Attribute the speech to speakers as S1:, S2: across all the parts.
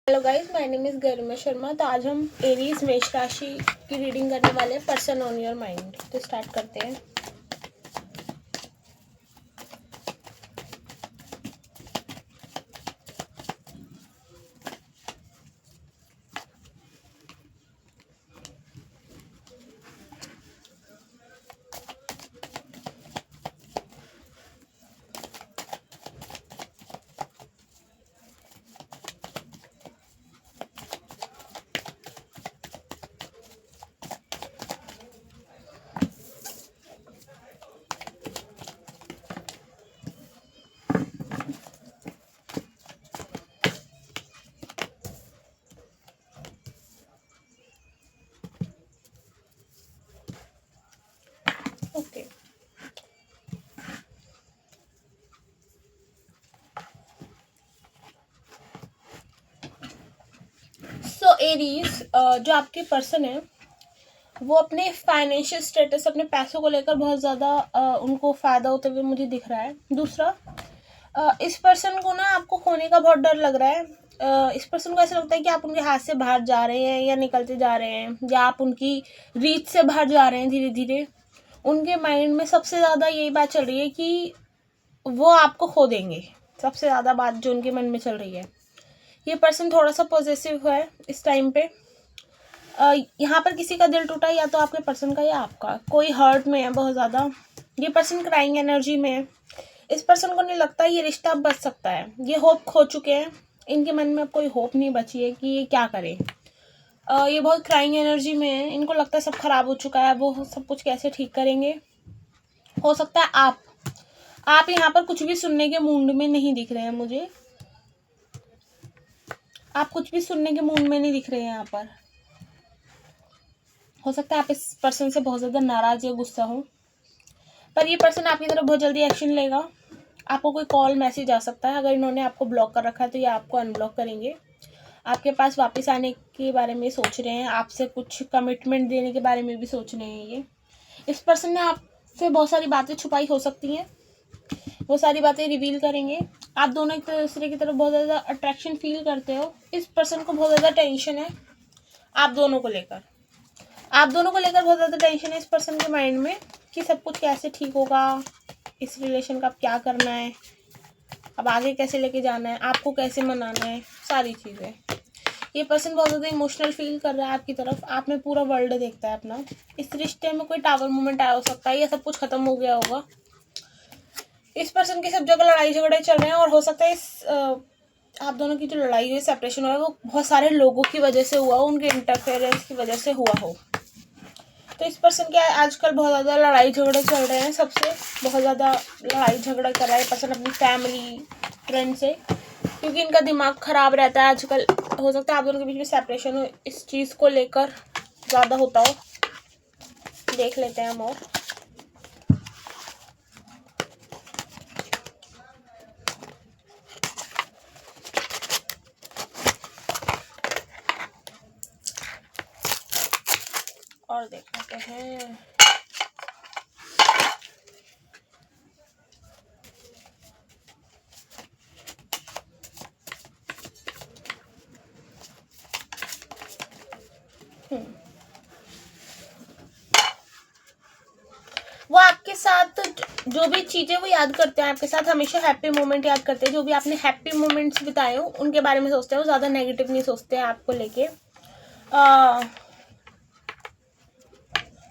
S1: Hello guys, my name is Garima Sharma. तो आज हम एरीज मेष राशि की रीडिंग करने वाले हैं, पर्सन ऑन योर माइंड। तो स्टार्ट करते हैं। ओके, सो एरीज, जो आपके पर्सन है वो अपने फाइनेंशियल स्टेटस, अपने पैसों को लेकर बहुत ज़्यादा उनको फ़ायदा होते हुए मुझे दिख रहा है। दूसरा, इस पर्सन को ना आपको खोने का बहुत डर लग रहा है। इस पर्सन को ऐसा लगता है कि आप उनके हाथ से बाहर जा रहे हैं या निकलते जा रहे हैं, या आप उनकी रीच से बाहर जा रहे हैं धीरे धीरे। उनके माइंड में सबसे ज़्यादा यही बात चल रही है कि वो आपको खो देंगे। सबसे ज़्यादा बात जो उनके मन में चल रही है, ये पर्सन थोड़ा सा पॉजिटिव है इस टाइम पे। यहाँ पर किसी का दिल टूटा, या तो आपके पर्सन का या आपका। कोई हर्ट में है बहुत ज़्यादा। ये पर्सन क्राइंग एनर्जी में है। इस पर्सन को नहीं लगता ये रिश्ता अब बच सकता है। ये होप खो चुके हैं। इनके मन में अब कोई होप नहीं बची है कि ये क्या करें। ये बहुत क्राइंग एनर्जी में है। इनको लगता है सब खराब हो चुका है, वो सब कुछ कैसे ठीक करेंगे। हो सकता है आप यहाँ पर कुछ भी सुनने के मूड में नहीं दिख रहे हैं मुझे। आप कुछ भी सुनने के मूड में नहीं दिख रहे हैं यहाँ पर। हो सकता है आप इस पर्सन से बहुत ज़्यादा नाराज या गुस्सा हो, पर ये पर्सन आपकी तरफ बहुत जल्दी एक्शन लेगा। आपको कोई कॉल मैसेज आ सकता है। अगर इन्होंने आपको ब्लॉक कर रखा है तो ये आपको अनब्लॉक करेंगे। आपके पास वापस आने के बारे में सोच रहे हैं, आपसे कुछ कमिटमेंट देने के बारे में भी सोच रहे हैं ये। इस पर्सन ने आपसे बहुत सारी बातें छुपाई हो सकती हैं, वो सारी बातें रिवील करेंगे। आप दोनों एक दूसरे की तरफ बहुत ज़्यादा अट्रैक्शन फील करते हो। इस पर्सन को बहुत ज़्यादा टेंशन है आप दोनों को लेकर। बहुत ज़्यादा टेंशन है इस पर्सन के माइंड में कि सब कुछ कैसे ठीक होगा, इस रिलेशन का अब क्या करना है, अब आगे कैसे लेके जाना है, आपको कैसे मनाना है, सारी चीज़ें। ये पर्सन बहुत ज़्यादा इमोशनल फील कर रहा है आपकी तरफ। आप में पूरा वर्ल्ड देखता है अपना। इस रिश्ते में कोई टावर मोमेंट आया हो सकता है, या सब कुछ खत्म हो गया होगा। इस पर्सन की सब जगह लड़ाई झगड़े चल रहे हैं, और हो सकता है इस आप दोनों की जो लड़ाई हुई, सेपरेशन हुआ है, वो बहुत सारे लोगों की वजह से हुआ हो, उनके इंटरफेरेंस की वजह से हुआ हो। तो इस पर्सन के आजकल बहुत ज़्यादा लड़ाई झगड़े चल रहे हैं। सबसे बहुत ज़्यादा लड़ाई झगड़ा कर रहा है पर्सन अपनी फैमिली फ्रेंड से, क्योंकि इनका दिमाग ख़राब रहता है आजकल। हो सकता है आप दोनों के बीच में सेपरेशन हो, इस चीज़ को लेकर ज़्यादा होता हो। देख लेते हैं हम और देख लेते हैं। वो आपके साथ जो भी चीज़ें वो याद करते हैं, आपके साथ हमेशा हैप्पी मोमेंट याद करते हैं। जो भी आपने हैप्पी मोमेंट्स बिताए हो उनके बारे में सोचते हैं। वो ज़्यादा नेगेटिव नहीं सोचते हैं आपको लेके।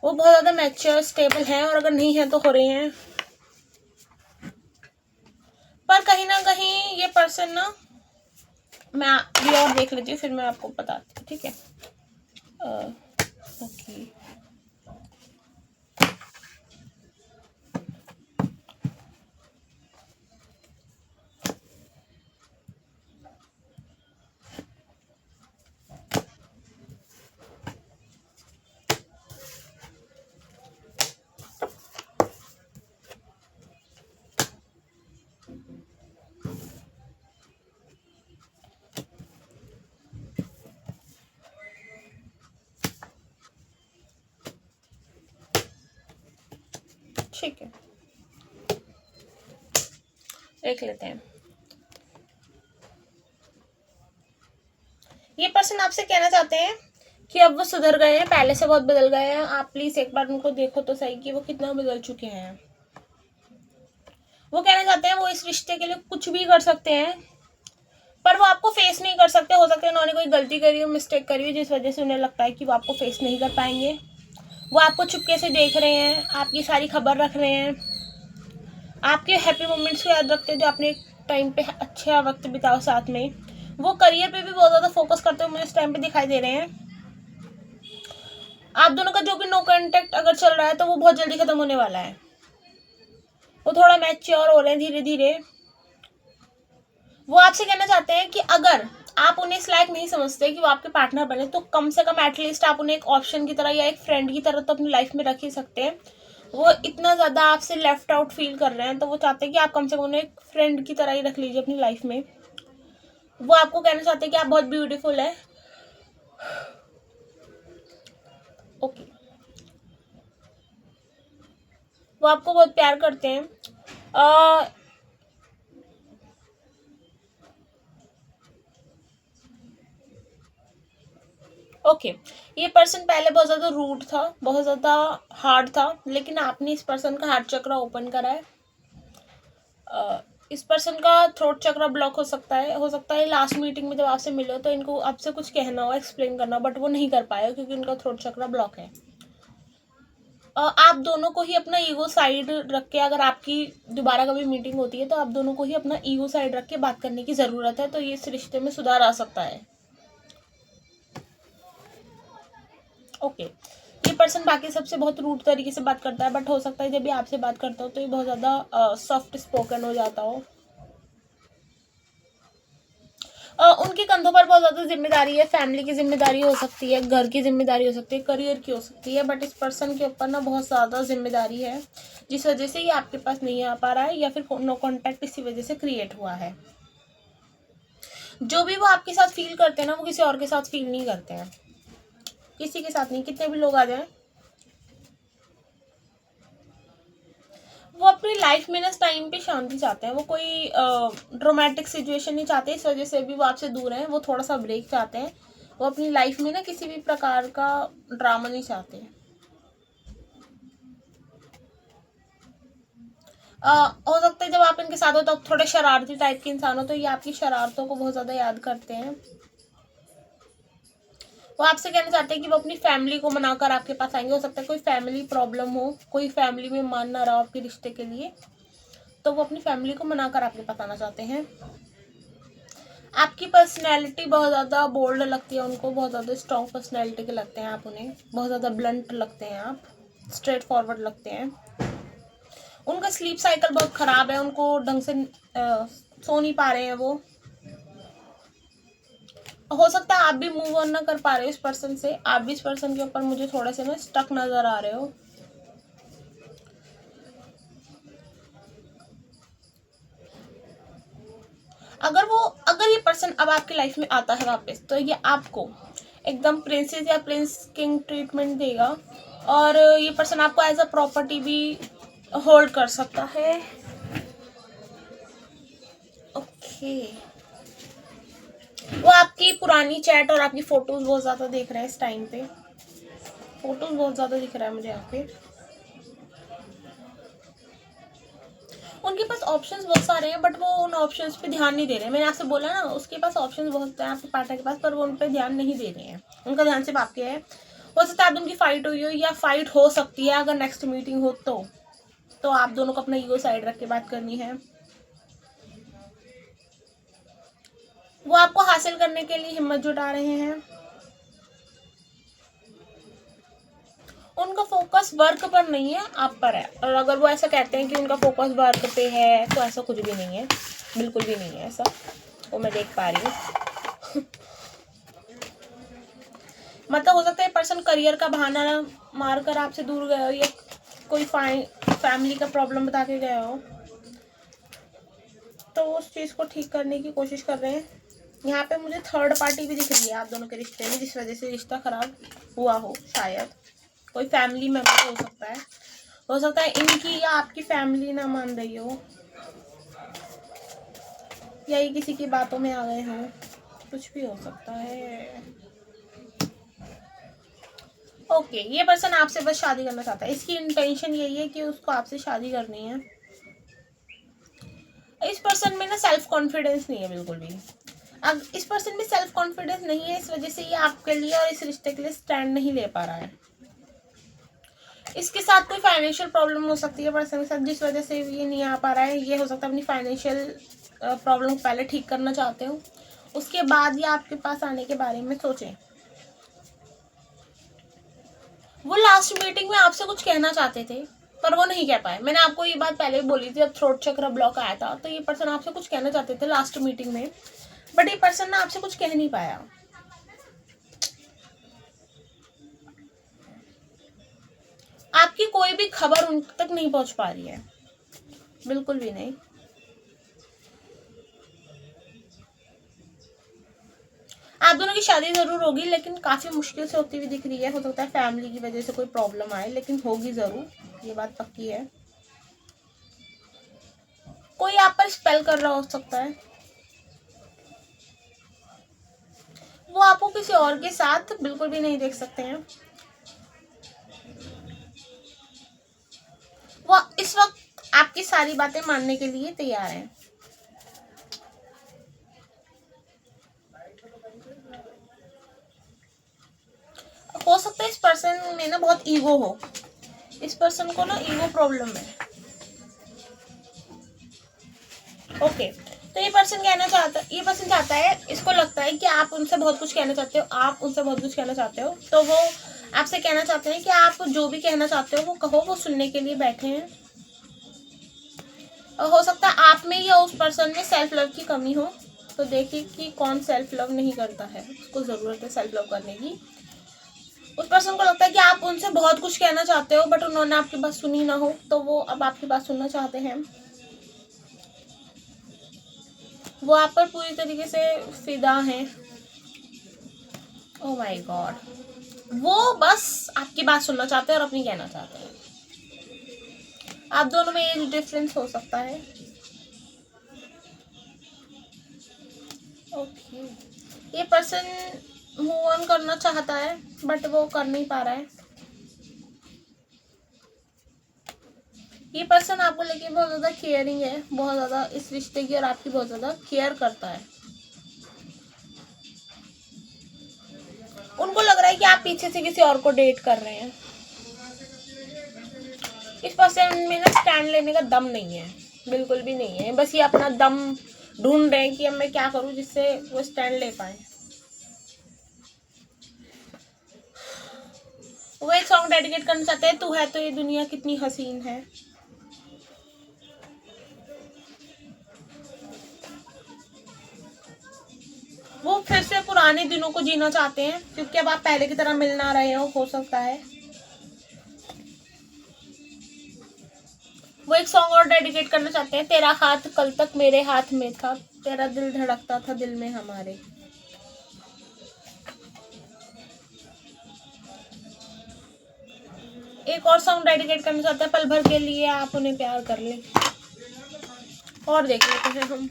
S1: वो बहुत ज़्यादा मैच्योर स्टेबल हैं, और अगर नहीं है तो हो रहे हैं। पर कहीं ना कहीं ये पर्सन ना, मैं ये और देख लेती हूँ फिर मैं आपको बताती हूँ, ठीक है। ओके, ठीक है, देख लेते हैं। ये पर्सन आपसे कहना चाहते हैं कि अब वो सुधर गए हैं, पहले से बहुत बदल गए हैं। आप प्लीज एक बार उनको देखो तो सही कि वो कितना बदल चुके हैं। वो कहना चाहते हैं वो इस रिश्ते के लिए कुछ भी कर सकते हैं, पर वो आपको फेस नहीं कर सकते। हो सकता है उन्होंने कोई गलती करी हो, मिस्टेक करी हो, जिस वजह से उन्हें लगता है कि वो आपको फेस नहीं कर पाएंगे। वो आपको चुपके से देख रहे हैं, आपकी सारी खबर रख रहे हैं, आपके हैप्पी मोमेंट्स को याद रखते हैं जो आपने एक टाइम पे अच्छा वक्त बिताओ साथ में। वो करियर पे भी बहुत ज़्यादा फोकस करते हुए मुझे इस टाइम पे दिखाई दे रहे हैं। आप दोनों का जो भी नो कॉन्टेक्ट अगर चल रहा है तो वो बहुत जल्दी खत्म होने वाला है। वो थोड़ा मैच्योर हो रहे हैं धीरे धीरे। वो आपसे कहना चाहते हैं कि अगर आप उन्हें इस लायक नहीं समझते कि वो आपके पार्टनर बने, तो कम से कम एटलीस्ट आप उन्हें एक ऑप्शन की तरह या एक फ्रेंड की तरह तो अपनी लाइफ में रख ही सकते हैं। वो इतना ज़्यादा आपसे लेफ्ट आउट फील कर रहे हैं, तो वो चाहते हैं कि आप कम से कम उन्हें एक फ्रेंड की तरह ही रख लीजिए अपनी लाइफ में। वो आपको कहना चाहते हैं कि आप बहुत ब्यूटीफुल है। ओके, वो आपको बहुत प्यार करते हैं। ओके, ये पर्सन पहले बहुत ज़्यादा रूड था, बहुत ज़्यादा हार्ड था, लेकिन आपने इस पर्सन का हार्ट चक्र ओपन करा है। इस पर्सन का थ्रोट चक्र ब्लॉक हो सकता है लास्ट मीटिंग में जब आपसे मिले तो इनको आपसे कुछ कहना हो, एक्सप्लेन करना, बट वो नहीं कर पाए क्योंकि इनका थ्रोट चक्र ब्लॉक है। आप दोनों को ही अपना ईगो साइड रख के, अगर आपकी दोबारा कभी मीटिंग होती है तो आप दोनों को ही अपना ईगो साइड रख के बात करने की ज़रूरत है, तो ये इस रिश्ते में सुधार आ सकता है। ओके, ये पर्सन बाकी सबसे बहुत रूड तरीके से बात करता है, बट हो सकता है जब भी आपसे बात करता हो तो ये बहुत ज़्यादा सॉफ्ट स्पोकन हो जाता हो। उनके कंधों पर बहुत ज़्यादा जिम्मेदारी है, फैमिली की जिम्मेदारी हो सकती है, घर की जिम्मेदारी हो सकती है, करियर की हो सकती है, बट इस पर्सन के ऊपर ना बहुत ज़्यादा जिम्मेदारी है, जिस वजह से ये आपके पास नहीं आ पा रहा है, या फिर नो कॉन्टैक्ट इसी वजह से क्रिएट हुआ है। जो भी वो आपके साथ फील करते हैं ना, वो किसी और के साथ फील नहीं करते हैं, किसी के साथ नहीं, कितने भी लोग आ जाएं। वो अपनी लाइफ में ना इस टाइम पे शांति चाहते हैं, वो कोई ड्रामेटिक सिचुएशन नहीं चाहते, इस वजह से भी वो आपसे दूर हैं। वो थोड़ा सा ब्रेक चाहते हैं, वो अपनी लाइफ में ना किसी भी प्रकार का ड्रामा नहीं चाहते। हो सकता है जब आप इनके साथ हो तो थोड़े शरारती टाइप के इंसान हो, तो ये आपकी शरारतों को बहुत ज़्यादा याद करते हैं। वो आपसे कहना चाहते हैं कि वो अपनी फैमिली को मनाकर आपके पास आएंगे। हो सकता है कोई फैमिली प्रॉब्लम हो, कोई फैमिली में मान ना रहा हो आपके रिश्ते के लिए, तो वो अपनी फैमिली को मनाकर आपके पास आना चाहते हैं। आपकी पर्सनैलिटी बहुत ज़्यादा बोल्ड लगती है उनको, बहुत ज़्यादा स्ट्रॉन्ग पर्सनैलिटी के लगते हैं आप उन्हें, बहुत ज़्यादा ब्लंट लगते हैं आप, स्ट्रेट फॉरवर्ड लगते हैं। उनका स्लीप साइकिल बहुत ख़राब है, उनको ढंग से सो नहीं पा रहे हैं वो। हो सकता है आप भी मूव ऑन ना कर पा रहे हो इस पर्सन से, आप भी इस पर्सन के ऊपर मुझे थोड़े से ना स्टक नज़र आ रहे हो। अगर ये पर्सन अब आपकी लाइफ में आता है वापस, तो ये आपको एकदम प्रिंसेस या प्रिंस किंग ट्रीटमेंट देगा, और ये पर्सन आपको एज अ प्रॉपर्टी भी होल्ड कर सकता है। ओके, वो आपकी पुरानी चैट और आपकी फोटोज बहुत ज़्यादा देख रहे हैं इस टाइम पे, फोटोज बहुत ज़्यादा दिख रहा है मुझे यहाँ पे। उनके पास ऑप्शंस बहुत सारे हैं, बट वो उन ऑप्शंस पे ध्यान नहीं दे रहे हैं। मैंने आपसे बोला ना, उसके पास ऑप्शंस बहुत हैं आपके पार्टनर के पास, पर वो उन पे ध्यान नहीं दे रहे हैं, उनका ध्यान सिर्फ आपके है। हो सकता है आप उनकी फाइट हुई हो, या फाइट हो सकती है अगर नेक्स्ट मीटिंग हो तो आप दोनों को अपना ईगो साइड रख के बात करनी है। वो आपको हासिल करने के लिए हिम्मत जुटा रहे हैं। उनका फोकस वर्क पर नहीं है, आप पर है, और अगर वो ऐसा कहते हैं कि उनका फोकस वर्क पे है तो ऐसा कुछ भी नहीं है, बिल्कुल भी नहीं है ऐसा, वो मैं देख पा रही हूँ। मतलब हो सकता है पर्सन करियर का बहाना मार कर आपसे दूर गया हो, या कोई फैमिली का प्रॉब्लम बता के गया हो, तो उस चीज़ को ठीक करने की कोशिश कर रहे हैं। यहाँ पे मुझे थर्ड पार्टी भी दिख रही है आप दोनों के रिश्ते में, जिस वजह से रिश्ता खराब हुआ हो। शायद कोई फैमिली मेम्बर हो सकता है इनकी या आपकी फैमिली ना मान रही हो, या ये किसी की बातों में आ गए हों, कुछ भी हो सकता है। ओके, ये पर्सन आपसे बस शादी करना चाहता है। इसकी इंटेंशन यही है कि उसको आपसे शादी करनी है। इस पर्सन में ना सेल्फ कॉन्फिडेंस नहीं है बिल्कुल भी। अब इस पर्सन में सेल्फ कॉन्फिडेंस नहीं है, इस वजह से ये आपके लिए और इस रिश्ते के लिए स्टैंड नहीं ले पा रहा है। इसके साथ कोई फाइनेंशियल प्रॉब्लम हो सकती है पर्सन के साथ, जिस वजह से ये नहीं आ पा रहा है। ये हो सकता है अपनी फाइनेंशियल प्रॉब्लम पहले ठीक करना चाहते हो, उसके बाद ये आपके पास आने के बारे में सोचें। वो लास्ट मीटिंग में आपसे कुछ कहना चाहते थे पर वो नहीं कह पाए। मैंने आपको ये बात पहले भी बोली थी, जब थ्रोट चक्र ब्लॉक आया था तो ये पर्सन आपसे कुछ कहना चाहते थे लास्ट मीटिंग में, बट ये पर्सन ना आपसे कुछ कह नहीं पाया। आपकी कोई भी खबर उन तक नहीं पहुंच पा रही है, बिल्कुल भी नहीं। आप दोनों की शादी जरूर होगी, लेकिन काफी मुश्किल से होती हुई दिख रही है। हो सकता है फैमिली की वजह से कोई प्रॉब्लम आए, लेकिन होगी जरूर, ये बात पक्की है। कोई आप पर स्पेल कर रहा हो सकता है, वो आपको किसी और के साथ बिल्कुल भी नहीं देख सकते हैं। वो इस वक्त आपकी सारी बातें मानने के लिए तैयार हैं। हो सकता है इस पर्सन में ना बहुत ईगो हो, इस पर्सन को ना ईगो प्रॉब्लम है। ओके, तो ये पर्सन चाहता है, इसको लगता है कि आप उनसे बहुत कुछ कहना चाहते हो, आप उनसे बहुत कुछ कहना चाहते हो, तो वो आपसे कहना चाहते हैं कि आप जो भी कहना चाहते हो वो कहो, वो सुनने के लिए बैठे हैं। और हो सकता है आप में या उस पर्सन में सेल्फ लव की कमी हो, तो देखिए कि कौन सेल्फ लव नहीं करता है, उसको ज़रूरत है सेल्फ लव करने की। उस पर्सन को लगता है कि आप उनसे बहुत कुछ कहना चाहते हो बट उन्होंने आपकी बात सुनी ना हो, तो वो अब आपकी बात सुनना चाहते हैं। वो आप पर पूरी तरीके से फिदा हैं। ओह माय गॉड, वो बस आपकी बात सुनना चाहते हैं और अपनी कहना चाहते हैं। आप दोनों में एज डिफरेंस हो सकता है। ओके, ये पर्सन मूव ऑन करना चाहता है बट वो कर नहीं पा रहा है। ये पर्सन आपको लेके बहुत ज़्यादा केयरिंग है, बहुत ज़्यादा इस रिश्ते की और आपकी बहुत ज़्यादा केयर करता है। उनको लग रहा है कि आप पीछे से किसी और को डेट कर रहे हैं। इस पर्सन में ना स्टैंड लेने का दम नहीं है, बिल्कुल भी नहीं है। बस ये अपना दम ढूंढ रहे हैं कि अब मैं क्या करूं जिससे वो स्टैंड ले पाए। वो एक सॉन्ग डेडिकेट करना चाहते हैं, तू है तो ये दुनिया कितनी हसीन है। वो फिर से पुराने दिनों को जीना चाहते हैं, क्योंकि अब आप पहले की तरह मिल ना रहे हो सकता है। वो एक सॉन्ग और डेडिकेट करना चाहते हैं, तेरा हाथ कल तक मेरे हाथ में था, तेरा दिल धड़कता था दिल में हमारे। एक और सॉन्ग डेडिकेट करना चाहते हैं, पल भर के लिए आप उन्हें प्यार कर ले। और देख लेते हैं हम।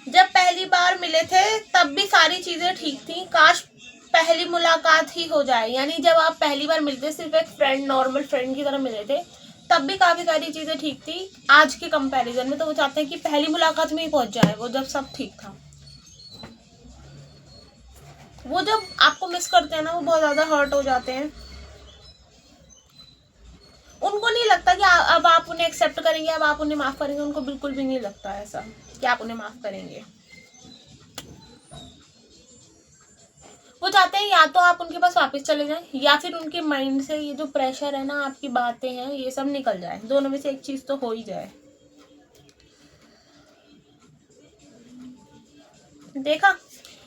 S1: जब पहली बार मिले थे तब भी सारी चीजें ठीक थी, काश पहली मुलाकात ही हो जाए। यानी जब आप पहली बार मिलते, सिर्फ एक फ्रेंड, नॉर्मल फ्रेंड की तरह मिले थे, तब भी काफी सारी चीजें ठीक थी आज के कंपैरिजन में। तो वो चाहते हैं कि पहली मुलाकात में ही पहुंच जाए वो, जब सब ठीक था। वो जब आपको मिस करते हैं ना, वो बहुत ज्यादा हर्ट हो जाते हैं। उनको नहीं लगता कि अब आप उन्हें एक्सेप्ट करेंगे, अब आप उन्हें माफ करेंगे। उनको बिल्कुल भी नहीं लगता ऐसा कि आप उन्हें माफ करेंगे। वो चाहते हैं या तो आप उनके पास वापस चले जाएं, या फिर उनके माइंड से ये जो प्रेशर है ना, आपकी बातें हैं, ये सब निकल जाए। दोनों में से एक चीज तो हो ही जाए। देखा,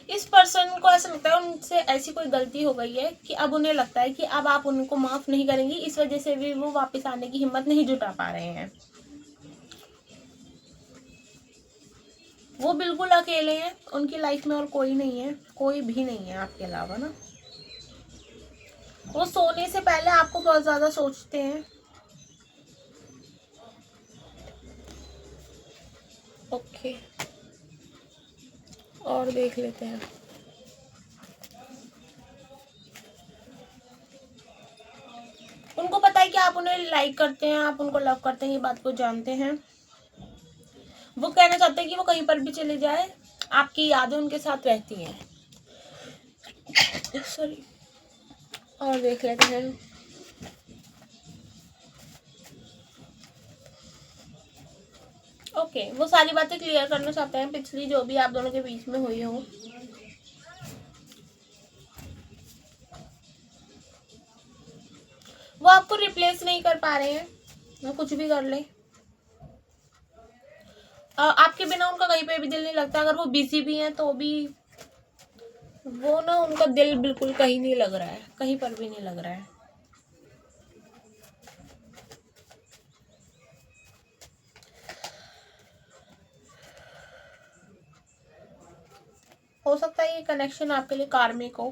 S1: इस पर्सन को ऐसा लगता है उनसे ऐसी कोई गलती हो गई है कि अब उन्हें लगता है कि अब आप उनको माफ नहीं करेंगी, इस वजह से भी वो वापस आने की हिम्मत नहीं जुटा पा रहे हैं। वो बिल्कुल अकेले हैं, उनकी लाइफ में और कोई नहीं है, कोई भी नहीं है आपके अलावा ना। वो सोने से पहले आपको बहुत ज्यादा सोचते हैं। ओके, और देख लेते हैं। उनको पता है कि आप उन्हें लाइक करते हैं, आप उनको लव करते हैं, ये बात को जानते हैं। वो कहना चाहते हैं कि वो कहीं पर भी चले जाए, आपकी यादें उनके साथ रहती हैं। सॉरी, और देख लेते हैं। ओके, वो सारी बातें क्लियर करना चाहते हैं, पिछली जो भी आप दोनों के बीच में हुई हो। वो आपको रिप्लेस नहीं कर पा रहे हैं, वो कुछ भी कर ले। आपके बिना उनका कहीं पे भी दिल नहीं लगता। अगर वो बिजी भी हैं तो भी वो ना, उनका दिल बिल्कुल कहीं नहीं लग रहा है, कहीं पर भी नहीं लग रहा है। हो सकता है ये कनेक्शन आपके लिए कार्मिक हो।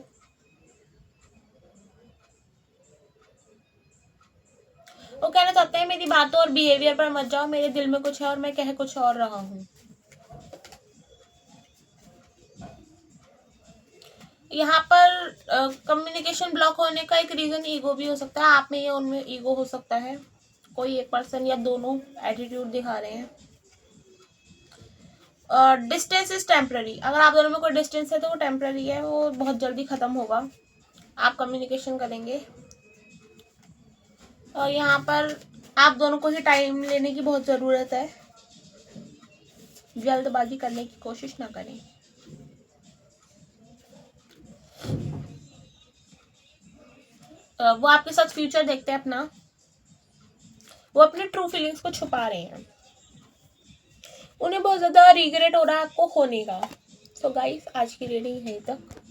S1: वो कहना चाहते हैं मेरी बातों और बिहेवियर पर मत जाओ, मेरे दिल में कुछ है और मैं कह कुछ और रहा हूँ। यहाँ पर कम्युनिकेशन ब्लॉक होने का एक रीजन ईगो भी हो सकता है, आप में या उनमें ईगो हो सकता है। कोई एक पर्सन या दोनों एटीट्यूड दिखा रहे हैं। Distance is temporary. अगर आप दोनों में कोई डिस्टेंस है तो वो टेम्पररी है, वो बहुत जल्दी खत्म होगा। आप कम्युनिकेशन करेंगे और यहाँ पर आप दोनों को ही टाइम लेने की बहुत ज़रूरत है, जल्दबाजी करने की कोशिश ना करें। वो आपके साथ फ्यूचर देखते हैं अपना, वो अपने ट्रू फीलिंग्स को छुपा रहे हैं, उन्हें बहुत ज़्यादा रिग्रेट हो रहा है आपको खोने का। सो गाइस, आज की रीडिंग यहीं तक।